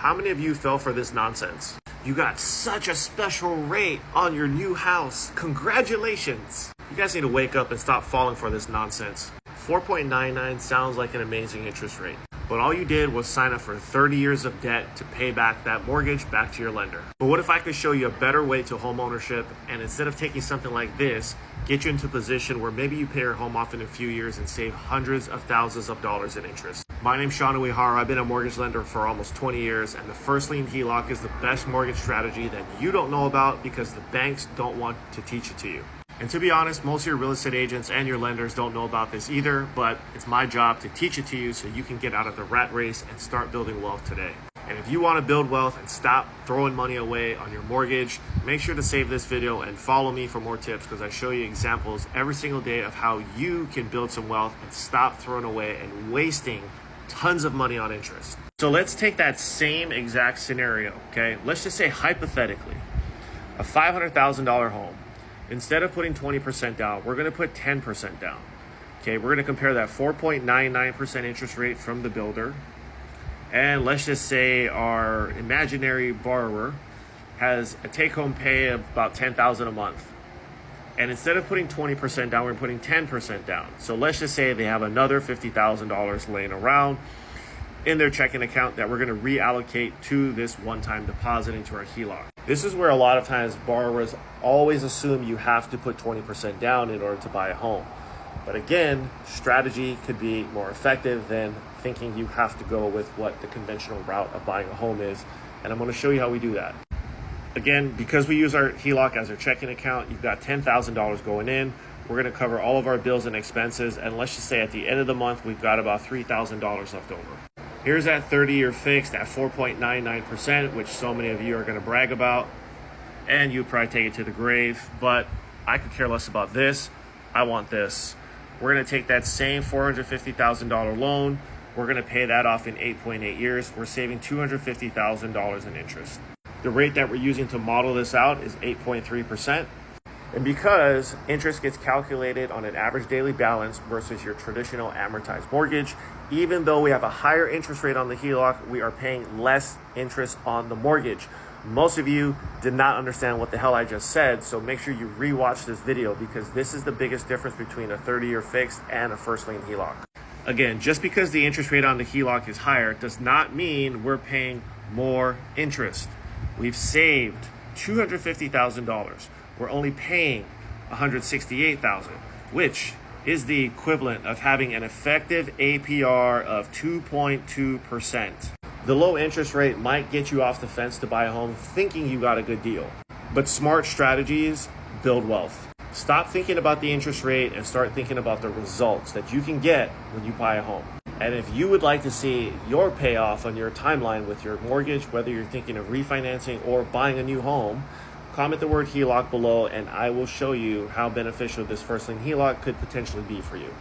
How many of you fell for this nonsense? You got such a special rate on your new house. Congratulations. You guys need to wake up and stop falling for this nonsense. 4.99 sounds like an amazing interest rate, but all you did was sign up for 30 years of debt to pay back that mortgage back to your lender. But what if I could show you a better way to home ownership, and instead of taking something like this, get you into a position where maybe you pay your home off in a few years and save hundreds of thousands of dollars in interest. My name's Sean Uehara. I've been a mortgage lender for almost 20 years, and the First Lien HELOC is the best mortgage strategy that you don't know about because the banks don't want to teach it to you. And to be honest, most of your real estate agents and your lenders don't know about this either, but it's my job to teach it to you so you can get out of the rat race and start building wealth today. And if you want to build wealth and stop throwing money away on your mortgage, make sure to save this video and follow me for more tips, because I show you examples every single day of how you can build some wealth and stop throwing away and wasting tons of money on interest. So let's take that same exact scenario, okay? Let's just say hypothetically, a $500,000 home. Instead of putting 20% down, we're gonna put 10% down. Okay, we're gonna compare that 4.99% interest rate from the builder. And let's just say our imaginary borrower has a take-home pay of about $10,000 a month. And instead of putting 20% down, we're putting 10% down. So let's just say they have another $50,000 laying around in their checking account that we're going to reallocate to this one-time deposit into our HELOC. This is where a lot of times borrowers always assume you have to put 20% down in order to buy a home. But again, strategy could be more effective than thinking you have to go with what the conventional route of buying a home is. And I'm going to show you how we do that. Again, because we use our HELOC as our checking account, you've got $10,000 going in. We're going to cover all of our bills and expenses. And let's just say at the end of the month, we've got about $3,000 left over. Here's that 30-year fixed at 4.99%, which so many of you are going to brag about. And you probably take it to the grave. But I could care less about this. I want this. We're going to take that same $450,000 loan. We're going to pay that off in 8.8 years. We're saving $250,000 in interest. The rate that we're using to model this out is 8.3%. And because interest gets calculated on an average daily balance versus your traditional amortized mortgage, even though we have a higher interest rate on the HELOC, we are paying less interest on the mortgage. Most of you did not understand what the hell I just said, so make sure you rewatch this video, because this is the biggest difference between a 30-year fixed and a First Lien HELOC. Again, just because the interest rate on the HELOC is higher does not mean we're paying more interest. We've saved $250,000. We're only paying $168,000, which is the equivalent of having an effective APR of 2.2%. The low interest rate might get you off the fence to buy a home thinking you got a good deal, but smart strategies build wealth. Stop thinking about the interest rate and start thinking about the results that you can get when you buy a home. And if you would like to see your payoff on your timeline with your mortgage, whether you're thinking of refinancing or buying a new home, comment the word HELOC below and I will show you how beneficial this First Lien HELOC could potentially be for you.